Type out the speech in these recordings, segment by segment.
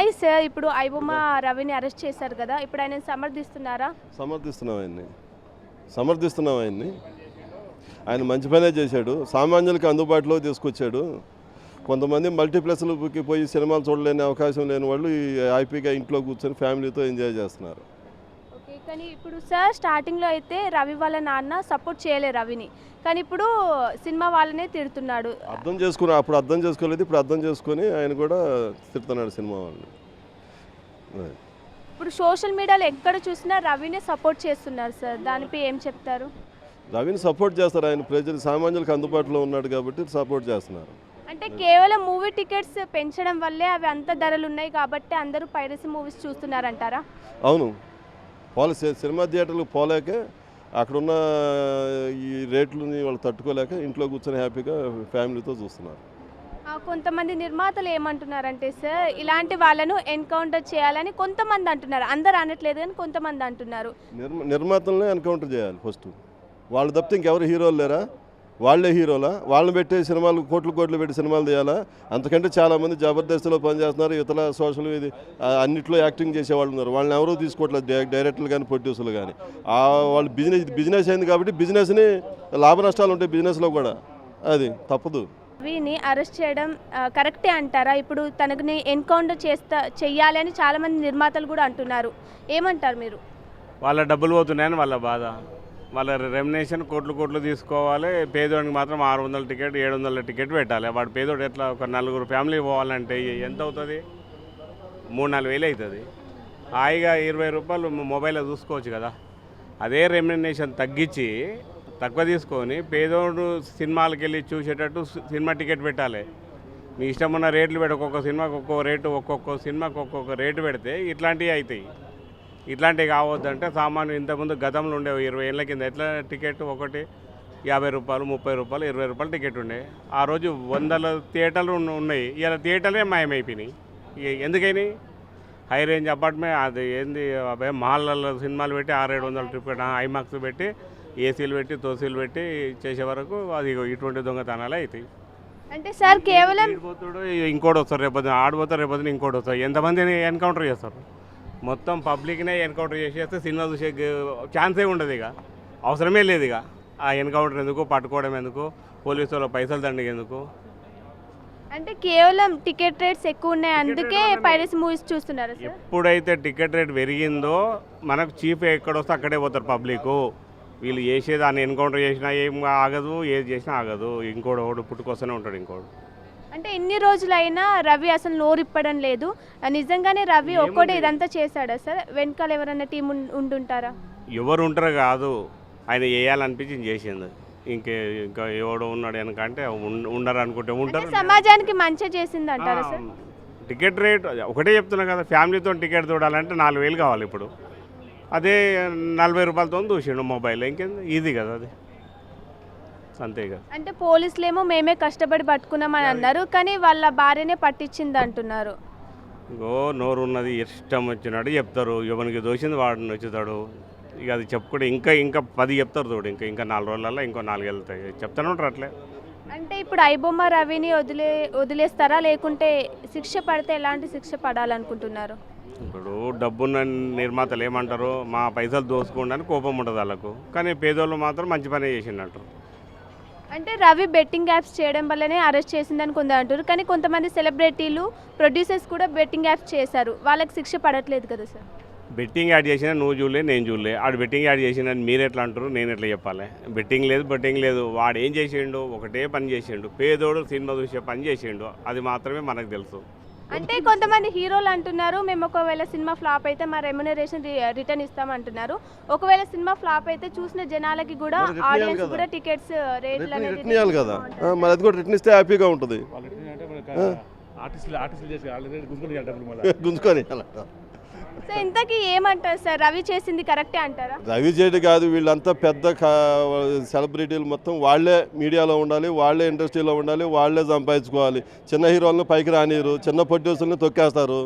Nice sir. ఇప్పుడు ఐబొమ్మ రవిని arrest చేశారు కదా, ఇప్పుడు ఆయన సమర్థిస్తున్నారా? సమర్థిస్తున్నాం ఆయన్ని. ఆయన మంచి పనే చేశాడు, సామాన్యులకి అందుబాటులో తీసుకొచ్చాడు. కొంతమంది మల్టీప్లెక్స్లకి పోయి సినిమాలు చూడలేని అవకాశం లేని వాళ్ళు ఈ హ్యాపీగా ఇంట్లో కూర్చొని ఫ్యామిలీతో ఎంజాయ్ చేస్తున్నారు. ఓకే, కానీ ఇప్పుడు సార్ స్టార్టింగ్లో అయితే రవి వాళ్ళ నాన్న సపోర్ట్ చేయలే రవిని, కానీ ఇప్పుడు సినిమా వాళ్ళనే తిడుతున్నాడు. అప్పుడు అర్థం చేసుకోలేదు, ఇప్పుడు అర్థం చేసుకొని ఆయన కూడా తిడుతున్నాడు సినిమా వాళ్ళని. ఇప్పుడు సోషల్ మీడియాలో ఎక్కడ చూసినా రవినే సపోర్ట్ చేస్తున్నారు సార్, దానిపై ఏం చెప్తారు? రవిని సపోర్ట్ చేస్తారు, ఆయన ప్రజలు సామాన్యులకు అందుబాటులో ఉన్నాడు కాబట్టి సపోర్ట్ చేస్తున్నారు. అంటే కేవలం మూవీ టికెట్స్ పెంచడం వల్లే అవి అంత ధరలు ఉన్నాయి కాబట్టి అందరూ పైరసీ మూవీస్ చూస్తున్నారంటారా? అవును, సినిమా థియేటర్లకు పోలేక అక్కడున్న ఈ రేట్లని వాళ్ళు తట్టుకోలేక ఇంట్లో కూర్చొని హ్యాపీగా ఫ్యామిలీతో చూస్తున్నారు. కొంతమంది నిర్మాతలు ఏమంటున్నారంటే సార్, ఇలాంటి వాళ్ళను ఎన్కౌంటర్ చేయాలని కొంతమంది అంటున్నారు, అందరు అనట్లేదు కానీ కొంతమంది అంటున్నారు. నిర్మాతలనే ఎన్కౌంటర్ చేయాలి ఫస్ట్. వాళ్ళు తప్పితే ఇంకెవరు హీరోలు లేరా? వాళ్ళే హీరోలా? వాళ్ళని పెట్టే సినిమాలు కోట్లు పెట్టి సినిమాలు తీయాలా? అంతకంటే చాలామంది జబర్దస్త్లో పనిచేస్తున్నారు, ఇతర సోషల్ ఇది అన్నిట్లో యాక్టింగ్ చేసేవాళ్ళు ఉన్నారు. వాళ్ళని ఎవరూ తీసుకోవట్లేదు, డైరెక్టర్లు కానీ ప్రొడ్యూసర్లు కానీ. వాళ్ళు బిజినెస్ అయింది కాబట్టి బిజినెస్ని లాభ నష్టాలు ఉంటాయి బిజినెస్లో కూడా, అది తప్పదు. రవిని అరెస్ట్ చేయడం కరెక్టే అంటారా? ఇప్పుడు తనని ఎన్కౌంటర్ చెయ్యాలి అని చాలామంది నిర్మాతలు కూడా అంటున్నారు, ఏమంటారు మీరు? వాళ్ళ డబ్బులు పోతున్నాయని వాళ్ళ బాధ. వాళ్ళ రెమ్యునేషన్ కోట్లు తీసుకోవాలి, పేదోడికి మాత్రం 600 టికెట్ 700 టికెట్ పెట్టాలి. వాడు పేదోడు ఎట్లా ఒక 4 ఫ్యామిలీ పోవాలంటే ఎంత అవుతుంది? 3-4 వేలు అవుతుంది. హాయిగా 20 రూపాయలు మొబైల్లో చూసుకోవచ్చు కదా. అదే రెమ్యునేషన్ తగ్గించి తక్కువ తీసుకొని పేదోడు సినిమాలకు వెళ్ళి చూసేటట్టు సినిమా టికెట్ పెట్టాలి. మీ ఇష్టం ఉన్న రేట్లు పెట్టి ఒక్కొక్క సినిమాకి ఒక్కొక్క రేటు, ఒక్కొక్క సినిమాకి ఒక్కొక్క రేటు పెడితే ఇట్లాంటివి అవుతాయి. ఇట్లాంటివి కావద్దంటే సామాన్లు ఇంతకుముందు గతంలో ఉండేవి 20 ఏళ్ళ కింద ఎట్లా టికెట్ ఒకటి 50 రూపాయలు, 30 రూపాయలు, 20 రూపాయలు టికెట్ ఉండే. ఆ రోజు 100 థియేటర్లు ఉన్నాయి, ఇలా థియేటర్లే మాయమైపోయినాయి. ఎందుకని హై రేంజ్ అపార్ట్మెంట్ అది ఏంది మాల్లో సినిమాలు పెట్టి 600-700 టికెట్ ఐమాక్స్ పెట్టి ఏసీలు పెట్టి తోసీలు పెట్టి చేసే వరకు అది ఇటువంటి దొంగతనాలు అవుతాయి. అంటే సార్ కేవలం పోతాడు ఇంకోటి వస్తారు, రేపొద్దున ఆడిపోతారు, రేపొద్దున ఇంకోటి వస్తారు. ఎంతమందిని ఎన్కౌంటర్ చేస్తారు? మొత్తం పబ్లిక్నే ఎన్కౌంటర్ చేసేస్తే సినిమా చూసే ఛాన్సే ఉండదు. ఇక అవసరమే లేదు. ఇక ఆ ఎన్కౌంటర్ ఎందుకు, పట్టుకోవడం ఎందుకు, పోలీసుల పైసలు దండగ ఎందుకు? అంటే కేవలం టికెట్ రేట్స్ ఎక్కువ ఉన్నాయి అందుకే పైరసీ మూవీస్ చూస్తున్నారు సార్. ఎప్పుడైతే టికెట్ రేట్ పెరిగిందో మనకు చీప్ ఎక్కడొస్తే అక్కడే పోతారు పబ్లిక్. వీళ్ళు చేసేది దాన్ని ఎన్కౌంటర్ చేసినా ఏం ఆగదు, ఏది చేసినా ఆగదు. ఇంకోటి పుట్టుకొస్తూనే ఉంటాడు ఇంకోటి. అంటే ఇన్ని రోజులైనా రవి అసలు నోరిప్పడం లేదు, నిజంగానే రవి ఒక్కడే ఇదంతా చేశాడా సార్? వెనకాల ఎవరైనా టీం ఉండుంటారా? ఎవరు ఉంటారు కాదు, ఆయన చేయాలనిపించి చేసింది. ఇంకా ఎవడో ఉన్నాడు వెనకంటే ఉండరు అనుకుంటే ఉంటారు. సమాజానికి మంచి చేసింది అంటారా సార్? టికెట్ రేట్ ఒకటే చెప్తున్నా కదా, ఫ్యామిలీతో టికెట్ చూడాలంటే 4,000 కావాలి. ఇప్పుడు అదే 40 రూపాయలతో చూసిండు మొబైల్, ఇంకేంది ఈజీ కదా అది, అంతే కదా. అంటే పోలీసులేమో మేమే కష్టపడి పట్టుకున్నామని అన్నారు, కానీ వాళ్ళ భార్యనే పట్టించింది అంటున్నారు. నోరు ఉన్నది ఇష్టం వచ్చినట్టు చెప్తారు, ఎవరికి దోషింది వాడిని వచ్చుతాడు. ఇక అది చెప్పుకుంటే ఇంకా 10 చెప్తారు చూడు. ఇంకా 4 రోజులలో ఇంకో 4 వెళ్తాయి, చెప్తానే ఉంటారు అట్లే. అంటే ఇప్పుడు ఐబొమ్మ రవిని వదిలేస్తారా, లేకుంటే శిక్ష పడితే ఎలాంటి శిక్ష పడాలనుకుంటున్నారు? ఇప్పుడు డబ్బున్న నిర్మాతలు ఏమంటారు, మా పైసలు దోసుకోండి అని కోపం ఉంటుంది వాళ్ళకు, కానీ పేదోళ్ళు మాత్రం మంచి పని చేసిందంటారు. అంటే రవి బెట్టింగ్ యాప్స్ చేయడం వల్లనే అరెస్ట్ చేసిందని కొందరు అంటారు, కానీ కొంతమంది సెలబ్రిటీలు ప్రొడ్యూసర్స్ కూడా బెట్టింగ్ యాప్స్ చేశారు, వాళ్ళకి శిక్ష పడట్లేదు కదా సార్? బెట్టింగ్ యాడ్ చేసినా నువ్వు చూడలే, నేను చూడలే. ఆడు బెట్టింగ్ యాడ్ చేసిన మీరు ఎట్లా అంటారు, నేను ఎట్లా చెప్పాలి? బెట్టింగ్ లేదు. వాడు ఏం చేసిండు, ఒకటే పని చేసిండు, పేదోడు సినిమా చూసే పని చేసిండు, అది మాత్రమే మనకు తెలుసు. అంటే కొంతమంది హీరోలు అంటున్నారు, మేము ఒకవేళ సినిమా ఫ్లాప్ అయితే మా రెమ్యునరేషన్ రిటర్న్ ఇస్తామంటున్నారు. ఒకవేళ సినిమా ఫ్లాప్ అయితే చూసిన జనాలకి కూడా, ఆడియన్స్ కూడా టికెట్స్ రేట్లు అనేది కదా, మరి అది కూడా రిటర్న్ ఇస్తే హ్యాపీగా ఉంటుంది. గుంజుకొని సో ఇంతకీ ఏమంటారు సార్, రవి చేసింది కరెక్టే అంటారా? రవి చేయడం కాదు, వీళ్ళంతా పెద్ద సెలబ్రిటీలు మొత్తం వాళ్ళే మీడియాలో ఉండాలి, వాళ్ళే ఇండస్ట్రీలో ఉండాలి, వాళ్ళే సంపాదించుకోవాలి. చిన్న హీరోలను పైకి రానియరు, చిన్న ప్రొడ్యూసర్ని తొక్కేస్తారు.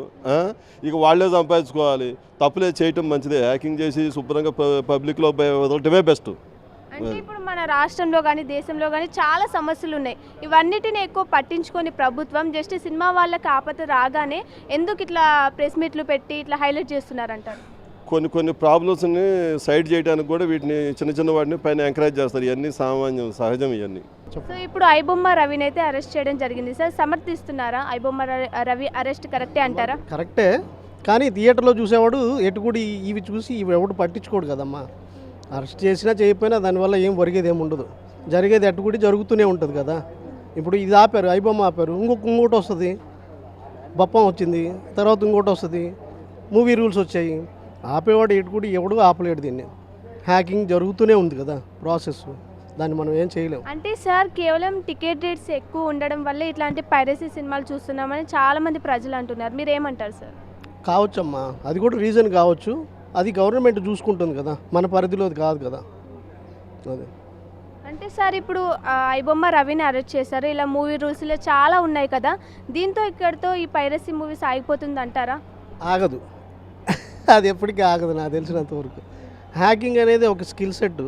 ఇక వాళ్ళే సంపాదించుకోవాలి. తప్పులే చేయటం మంచిదే, హ్యాకింగ్ చేసి శుభ్రంగా పబ్లిక్లో వదలటమే బెస్ట్. అంటే ఇప్పుడు మన రాష్ట్రంలో కానీ దేశంలో కానీ చాలా సమస్యలు ఉన్నాయి. ఇవన్నిటిని ఎక్కువ పట్టించుకొని ప్రభుత్వం జస్ట్ సినిమా వాళ్ళకి ఆపద రాగానే ఎందుకు ఇట్లా ప్రెస్ మీట్లు పెట్టి ఇట్లా హైలైట్ చేస్తున్నారంటారు? కొన్ని ప్రాబ్లమ్స్ని సైడ్ చేయడానికి కూడా వీటిని చిన్న వాటిని పైన ఎంకరేజ్ చేస్తారు. ఇవన్నీ సామాన్యం, సహజం ఇవన్నీ. సో ఇప్పుడు ఐబొమ్మ రవిని అయితే అరెస్ట్ చేయడం జరిగింది సార్, సమర్థిస్తున్నారా? ఐబొమ్మ రవి అరెస్ట్ కరెక్టే అంటారా? కరెక్టే, కానీ థియేటర్లో చూసేవాడు ఎటుకుడి ఇవి చూసి ఇవి ఎవడు పట్టించుకోడు కదమ్మా. అరెస్ట్ చేసినా చేయకపోయినా దానివల్ల ఏం ఒరిగేది ఏమి ఉండదు. జరిగేది ఎటుకుడి జరుగుతూనే ఉంటుంది కదా. ఇప్పుడు ఇది ఆపారు, ఐబొమ్మ ఆపారు, ఇంకోటి వస్తుంది, బప్పం వచ్చింది, తర్వాత ఇంకోటి వస్తుంది, మూవీ రూల్స్ వచ్చాయి. ఆపేవాడు ఎటుకుడి ఎవడు ఆపలేడు. దీన్ని హ్యాకింగ్ జరుగుతూనే ఉంది కదా ప్రాసెస్, దాన్ని మనం ఏం చేయలేము. అంటే సార్ కేవలం టికెట్ రేట్స్ ఎక్కువ ఉండడం వల్ల ఇట్లాంటి పైరసీ సినిమాలు చూస్తున్నామని చాలా మంది ప్రజలు అంటున్నారు. మీరు ఏమంటారు సార్? కావచ్చమ్మా, అది కూడా రీజన్ కావచ్చు. అది గవర్నమెంట్ చూసుకుంటుంది కదా, మన పరిధిలోది కాదు కదా అది. అంటే సార్ ఇప్పుడు ఐబొమ్మ రవిని అరెస్ట్ చేశారు, ఇలా మూవీ రూల్స్లో చాలా ఉన్నాయి కదా, దీంతో ఇక్కడితో ఈ పైరసీ మూవీస్ ఆగిపోతుంది అంటారా? ఆగదు, అది ఎప్పటికీ ఆగదు నాకు తెలిసినంతవరకు. హ్యాకింగ్ అనేది ఒక స్కిల్ సెట్,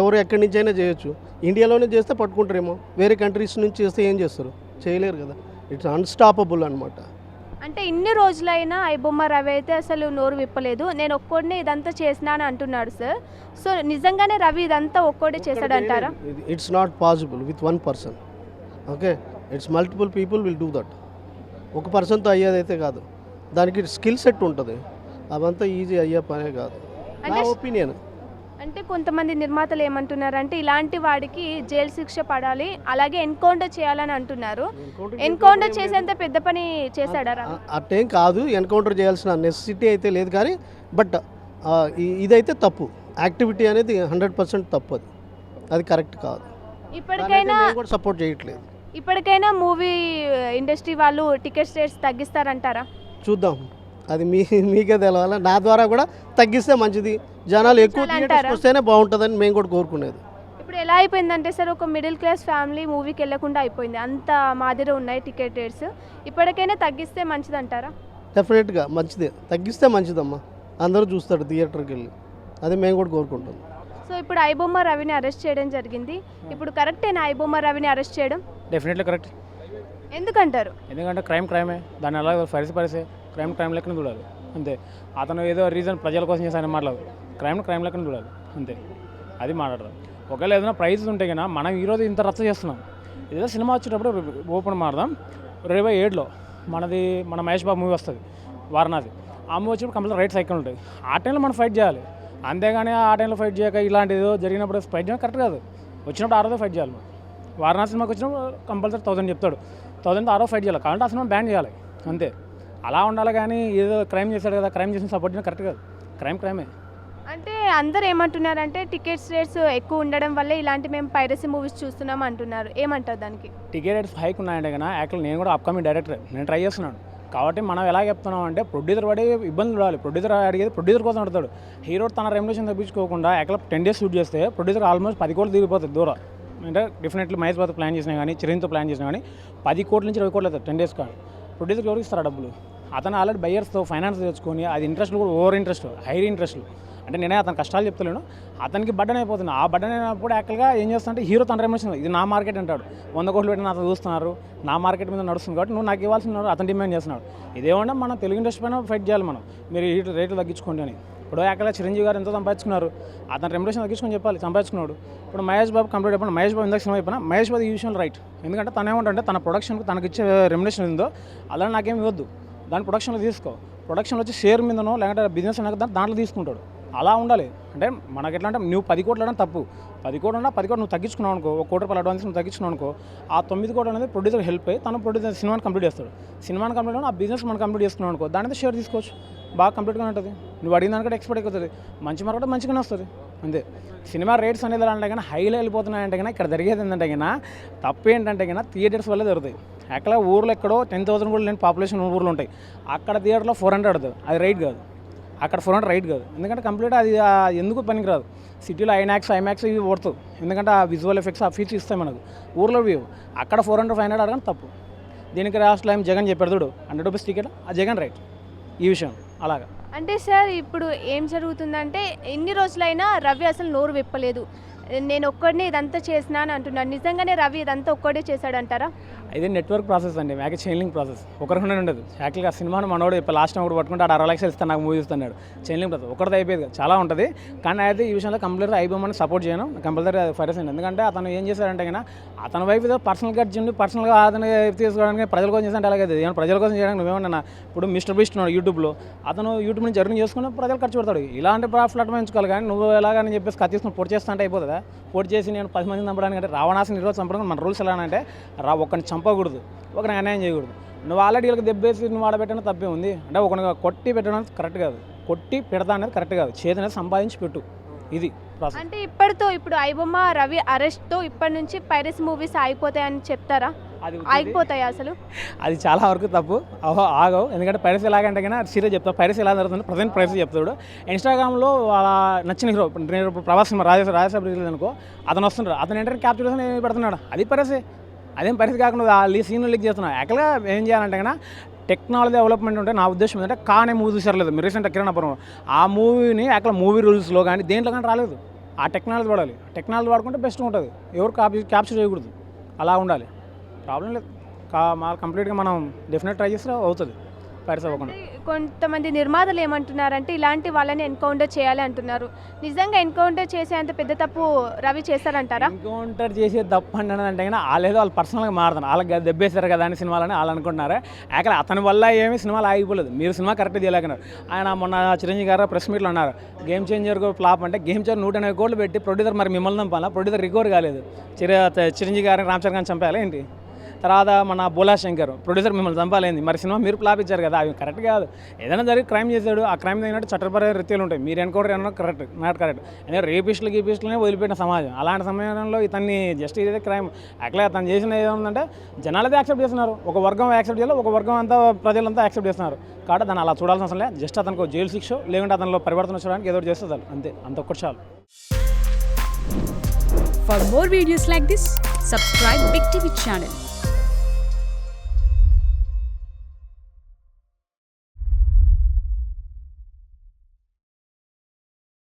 ఎవరు ఎక్కడి నుంచి అయినా చేయొచ్చు. ఇండియాలోనే చేస్తే పట్టుకుంటారేమో, వేరే కంట్రీస్ నుంచి చేస్తే ఏం చేస్తారు? చేయలేరు కదా. ఇట్స్ అన్స్టాపబుల్ అనమాట. అంటే ఇన్ని రోజులైనా ఐబొమ్మ రవి అయితే అసలు నోరు విప్పలేదు, నేను ఒక్కడినే ఇదంతా చేసినాను అంటున్నాడు సార్. సో నిజంగానే రవి ఇదంతా ఒక్కడే చేశాడు అంటారా? It's not possible with one person. Okay, it's multiple people will do that. ఒక పర్సన్తో అయ్యేదైతే కాదు, దానికి స్కిల్ సెట్ ఉంటుంది. అవంతా ఈజీ అయ్యే పనే కాదు నా ఒపీనియన్. అంటే కొంతమంది నిర్మాతలు ఏమంటున్నారంటే ఇలాంటి వాడికి జైలు శిక్ష పడాలి, అలాగే ఎన్కౌంటర్ చేయాలని అంటున్నారు. ఎన్కౌంటర్ చేసేంత పెద్ద పని చేశాడా? అట్టేం కాదు, ఎన్కౌంటర్ చేయాల్సిన నెసెసిటీ అయితే లేదు, కానీ బట్ ఇదైతే తప్పు. యాక్టివిటీ అనేది 100% తప్పు. అది కరెక్ట్ కాదు. ఇప్పటికైనా కూడా సపోర్ట్ చేయట్లేదు. ఇప్పటికైనా మూవీ ఇండస్ట్రీ వాళ్ళు టికెట్ రేట్స్ తగ్గిస్తారంటారా? చూద్దాం, అది మీకే తెలవాలి. నా ద్వారా కూడా తగ్గిస్తే మంచిది, జనాలు ఎక్కువ థియేటర్స్కి వస్తేనే బాగుంటుందని మేము కూడా కోరుకునేది. ఇప్పుడు ఎలా అయిపోయిందంటే సార్, ఒక మిడిల్ క్లాస్ ఫ్యామిలీ మూవీకి వెళ్ళకుండా అయిపోయింది, అంత మాదిరి ఉన్నాయి టికెట్ రేట్స్. ఇప్పటికైనా తగ్గిస్తే మంచిది అంటారా? డెఫినెట్గా మంచిదే, తగ్గిస్తే మంచిదమ్మా. అందరూ చూస్తారు థియేటర్కి వెళ్ళి, అది మేము కూడా కోరుకుంటాం. సో ఇప్పుడు ఐబొమ్మ రవిని అరెస్ట్ చేయడం జరిగింది, ఇప్పుడు కరెక్టేనా ఐబొమ్మ రవిని అరెస్ట్ చేయడం? Definitely correct. ఎందుకంటారు? ఎందుకంటే క్రైమే, దాన్ని అలా పరిసే క్రైమ్ లెక్కన చూడాలి అంతే. అతను ఏదో రీజన్ ప్రజల కోసం చేసి ఆయన మాట్లాడదు, క్రైమ్ లెక్కన చూడాలి అంతే, అది మాట్లాడదు. ఒకవేళ ఏదైనా ప్రైజెస్ ఉంటే కన్నా మనం ఈరోజు ఇంత రచ్చ చేస్తున్నాం, ఏదో సినిమా వచ్చేటప్పుడు ఓపెన్ మారదాం. 2027లో మన మహేష్ బాబు మూవీ వస్తుంది వారణాసి, ఆ మూవీ వచ్చినప్పుడు కంపల్సరీ రైట్ సైకిల్ ఉంటుంది. ఆ టైంలో మనం ఫైట్ చేయాలి, అంతేగాని ఆ టైంలో ఫైట్ చేయక ఇలాంటి ఏదో జరిగినప్పుడు ఫైట్ చేయడం కరెక్ట్ కాదు. వచ్చినప్పుడు ఆ రోజు ఫైట్ చేయాలి. వారణాసి సినిమాకి వచ్చినప్పుడు కంపల్సరీ 1000 చెప్తాడు, 1000 ఆ రోజు ఫైట్ చేయాలి, కాబట్టి ఆ సినిమా బ్యాన్ చేయాలి అంతే. అలా ఉండాలి, కానీ ఏదో క్రైమ్ చేశాడు కదా, క్రైమ్ చేసిన సపోర్ట్ చేయడం కరెక్ట్ కాదు. క్రైమే. అంటే అందరు ఏమంటున్నారంటే టికెట్స్ రేట్స్ ఎక్కువ ఉండడం వల్లే ఇలాంటి మేము పైరసీ మూవీస్ చూస్తున్నాం అంటున్నారు, ఏమంటారు దానికి? టికెట్ రేట్స్ హైక్ ఉన్నాయంటే కన్నా యాక్చువల్ నేను కూడా అప్కమింగ్ డైరెక్టర్, నేను ట్రై చేస్తున్నాను. కాబట్టి మనం ఎలా చెప్తున్నాం అంటే ప్రొడ్యూసర్ పడే ఇబ్బందులు రావాలి. ప్రొడ్యూసర్ అడిగేది ప్రొడ్యూసర్ కోసం అడుగుతాడు. హీరో తన రెమ్యునరేషన్ తప్పించుకోకుండా యాక్చువల్ 10 days షూట్ చేస్తే ప్రొడ్యూసర్ ఆల్మోస్ట్ 10 కోట్లు దిగిపోతుంది దూరం. అంటే డెఫినెట్లీ మహేష్ బాబు ప్లాన్ చేసినా కానీ, చిరంజీవితో ప్లాన్ చేసినా కానీ 10 కోట్ల నుంచి 20 కోట్లు అవుతుంది 10 days కానీ. ప్రొడ్యూసర్కి ఎవరికి ఇస్తారు డబ్బులు? అతను ఆల్రెడీ బయ్యర్స్తో ఫైనాన్స్ తెచ్చుకొని, అది ఇంట్రెస్ట్లు కూడా ఓవర్ ఇంట్రెస్ట్, హైర్ ఇంట్రెస్ట్లు. అంటే నేనే అతను కష్టాలు చెప్తలేను, అతనికి బడ్డన్ అయిపోతుంది. ఆ బడ్డన్ అయినప్పుడు యాక్చువల్గా ఏం చేస్తుంటే హీరో తన రెమ్యునరేషన్ ఇది నా మార్కెట్ అంటాడు. 100 కోట్లు పెట్టి అతను చూస్తున్నారు, నా మార్కెట్ మీద నడుస్తుంది కాబట్టి నువ్వు నాకు ఇవ్వాల్సిన అతను డిమాండ్ చేస్తున్నాడు. ఇదేమన్నా మనం తెలుగు ఇండస్ట్రీ పైన ఫైట్ చేయాలి, మనం మీరు ఈ రేట్లు తగ్గించుకోండి అని. ఇప్పుడు యాక్చువల్గా చిరంజీవి గారు ఎంతో సంపాదించుకున్నారు, అతను రెమ్యునరేషన్ తగ్గించుకొని చెప్పాలి, సంపాదించుకున్నాడు. ఇప్పుడు మహేష్ బాబు కంప్లీట్ అయిపోయినా, మహేష్ బాబు ఇందాక సినిమా అయిపోయినా మహేష్ బాబు ఈ విషయంలో రైట్. ఎందుకంటే తను ఏమంటే తన ప్రొడక్షన్కి తనకి ఇచ్చే రెమ్యునరేషన్ ఉందో అలా నాకేం ఇవ్వద్దు, దాని ప్రొడక్షన్లో తీసుకో, ప్రొడక్షన్లో వచ్చి షేర్ మీదనో లేకపోతే బిజినెస్ అయినా దాంట్లో తీసుకుంటాడు. అలా ఉండాలి. అంటే మనకి ఎట్లా అంటే నువ్వు 10 కోట్లు అంటే తప్పు, 10 కోట్లు ఉన్నా 10 కోట్లు నువ్వు తగ్గించుకున్నావు అనుకో, 1 కోటి రూపాయలు అడ్వాన్స్ నువ్వు తగ్గించుకున్నావు అనుకో, ఆ 9 కోట్లు అనేది ప్రొడ్యూసర్ హెల్ప్ అయ్యి తను ప్రొడ్యూసర్ సినిమాని కంప్లీట్ చేస్తాడు. సినిమాని కంప్లీట్ అయినా ఆ బిజినెస్ మనం కంప్లీట్ చేసుకున్నావు అనుకో, దాని మీద షేర్ తీసుకోవచ్చు, బాగా కంప్లీట్గా ఉంటుంది. నువ్వు అడిగిన దానికంటే ఎక్స్పెక్ట్ అవుతుంది, మంచి మార్కెట్ మంచిగానే వస్తుంది అంతే. సినిమా రేట్స్ అనేది అంటే కానీ హైలో వెళ్ళిపోతున్నాయంటే కానీ ఇక్కడ జరిగేది ఏంటంటే కన్నా తప్పు ఏంటంటే కన్నా థియేటర్స్ వల్ల జరుగుతాయి. అక్కడ ఊర్లో ఎక్కడో 10,000 కూడా లేని పాపులేషన్ ఊర్లో ఉంటాయి, అక్కడ థియేటర్లో 400 అవుతుంది, అది రైట్ కాదు. అక్కడ 400 రైట్ కాదు, ఎందుకంటే కంప్లీట్ అది ఎందుకు పనికిరాదు. సిటీలో ఐమాక్స్ ఇవి పడుతుంది, ఎందుకంటే ఆ విజువల్ ఎఫెక్ట్స్ ఆ ఫీచర్స్ ఇస్తాయి మనకు. ఊర్లో వ్యూ అక్కడ 400 500 అడగని తప్పు. దీనికి లాస్ట్ టైం జగన్ చెప్పాడు చూడు, 100 రూపీస్ టికెట్, ఆ జగన్ రైట్ ఈ విషయం అలాగా. అంటే సార్ ఇప్పుడు ఏం జరుగుతుందంటే ఇన్ని రోజులైనా రవి అసలు నోరు విప్పలేదు, నేను ఒక్కడినే ఇదంతా చేసినా అని అంటున్నాడు. నిజంగానే రవి ఇదంతా ఒక్కడే చేశాడంటారా? ఇది నెట్వర్క్ ప్రాసెస్ అండి, మ్యాక్ చైన్లింగ్ ప్రాసెస్. ఒకరికొండ ఉండదు. యాక్చువల్గా ఆ సినిమాను మనోడు ఇప్పుడు లాస్ట్ టైం కూడా పట్టుకుంటే ఆడ 60 లక్షలు ఇస్తాను నాకు మూవీ ఇస్తున్నాడు. చైన్లింగ్ ప్రాసెస్ ఒకటిది అయిపోయేది చాలా ఉంటుంది. కానీ అయితే ఈ విషయంలో కంప్లీట్గా ఐబొమ్మని సపోర్ట్ చేయను, కంపల్సరీ ఫైరస్ అండి. ఎందుకంటే అతను ఏం చేశాడంటే కన్నా అతని వైపు ఏదో పర్సనల్ ఖర్చు ఉండి పర్సనల్గా అతను తీసుకోవడానికి ప్రజల కోసం చేస్తే అలాగే ఏమైనా ప్రజల కోసం చేయడానికి నువ్వేమన్నా ఇప్పుడు మిస్టర్ బీస్ట్ ఉన్నాడు యూట్యూబ్లో, అతను యూట్యూబ్ నుంచి జర్నీ చేసుకుని ప్రజలు ఖర్చు పెడతాడు. ఇలాంటి ప్లాట్ఫామ్ ఎంచుకోవాలి. కానీ నువ్వు ఎలాగని చెప్పేసి కత్తి తీసుకుని పొడి చేస్తా అంటే అయిపోతుందా? పొడి చేసి నేను 10 మందిని చంపడానికి అంటే రావణాసుని ఈరోజు చంపడం మన రూల్స్ ఎలా అంటే ఒకరిని చంపకూడదు, ఒకరిని అన్యాయం చేయకూడదు. నువ్వు ఆల్రెడీ వీళ్ళకి దెబ్బేసి నువ్వు ఆడబెట్టడం తప్పే ఉంది. అంటే ఒకరిని కొట్టి పెట్టడం కరెక్ట్ కాదు, కొట్టి పెడతా అనేది కరెక్ట్ కాదు, చేతి అనేది సంపాదించి పెట్టు. ఇది ప్రాసెస్. అంటే ఇప్పుడు ఐబొమ్మ రవి అరెస్ట్తో ఇప్పటి నుంచి పైరసీ మూవీస్ ఆగిపోతాయని చెప్తారా? ఆగిపోతాయి అసలు? అది చాలా వరకు తప్పు, ఆగవు. ఎందుకంటే పైరసీ ఎలాగంటే కన్నా సీరియస్ చెప్తాను. పైరసీ ఎలా జరుగుతుంది ప్రజెంట్ పైరసీ చెప్తాడు. ఇన్స్టాగ్రామ్లో వాళ్ళ నచ్చిన హీరో నేను ప్రభాస్ రాజేశ్వర రిలీజ్ అనుకో, అతను వస్తున్నాడు, అతను ఏంటంటే క్యాప్చర్ చేసి పెడుతున్నాడు. అది పైరసీ. అదేం పరిస్థితి కాకుండా సీన్లు లీక్ చేస్తున్నాడు. యాక్చువల్గా ఏం చేయాలంటే కన్నా టెక్నాలజీ డెవలప్మెంట్ ఉంటే నా ఉద్దేశం ఏంటంటే కానే మూవీ చూసారు మీరు రీసెంట్ కిరణాపురం ఆ మూవీని యాక్చువల్ మూవీ రూల్స్లో కానీ దేంట్లో కానీ రాలేదు. ఆ టెక్నాలజీ వాడాలి. టెక్నాలజీ వాడుకుంటే బెస్ట్ ఉంటుంది. ఎవరు క్యాప్చర్ చేయకూడదు, అలా ఉండాలి. ప్రాబ్లం లేదు. కంప్లీట్గా మనం డెఫినెట్ ట్రై చేస్తే అవుతుంది పైరసీ అవ్వకుండా. కొంతమంది నిర్మాతలు ఏమంటున్నారంటే ఇలాంటి వాళ్ళని ఎన్కౌంటర్ చేయాలి అంటున్నారు. నిజంగా ఎన్కౌంటర్ చేసేంత పెద్ద తప్పు రవి చేశారంటారా? ఎన్కౌంటర్ చేసే తప్పు అంటే కానీ వాళ్ళు పర్సనల్గా మారుతారు. వాళ్ళకి దెబ్బేశారు కదా అని సినిమాలని వాళ్ళు అనుకుంటున్నారు. యాక్చువల్లీ అతని వల్ల ఏమీ సినిమాలు ఆగిపోలేదు. మీరు సినిమా కరెక్ట్గా చేయలేకున్నారు. ఆయన మొన్న చిరంజీవి గారు ప్రెస్ మీట్లో అన్నారు గేమ్ చేంజర్ ఫ్లాప్ అంటే గేమ్ చేంజర్ 180 కోట్లు పెట్టి ప్రొడ్యూసర్ మరి మిమ్మల్ని చంపాలా? ప్రొడ్యూసర్ రికవర్ కాలేదు. చిరంజీవి గారిని రామ్ చరణ్ గారిని చంపాలా ఏంటి? తర్వాత మన బోలా శంకర్ ప్రొడ్యూసర్ మిమ్మల్ని చంపాలేంది? మరి సినిమా మీరు ఫ్లాప్ ఇచ్చారు కదా, అవి కరెక్ట్ కాదు. ఏదైనా జరిగి క్రైమ్ చేశాడు, ఆ క్రైమ్ తగినట్టు చట్టపర రీతిలో ఉంటాయి. మీరు ఎన్కౌంటర్ ఏమన్నా కరెక్ట్ నాట్ కరెక్ట్. ఎందుకంటే రేపిస్టులనే వదిలిపెట్టిన సమాజం. అలాంటి సమయంలో ఇతన్ని జస్ట్ ఇదే క్రైమ్. యాక్చువల్గా తను చేసిన ఏముందంటే జనాలదే యాక్సెప్ట్ చేస్తున్నారు. ఒక వర్గం యాక్సెప్ట్ చేయాలి, ఒక వర్గం అంతా ప్రజలంతా యాక్సెప్ట్ చేస్తున్నారు. కాబట్టి దాన్ని అలా చూడాల్సిన అవసరం లేదు. జస్ట్ అతనికి జైలు శిక్ష లేకుంటే అతనిలో పరివర్తన చూడడానికి ఏదో చేస్తుంది అంతే, అంతొక్కటి చాలు. For more videos like this, subscribe Big TV channel.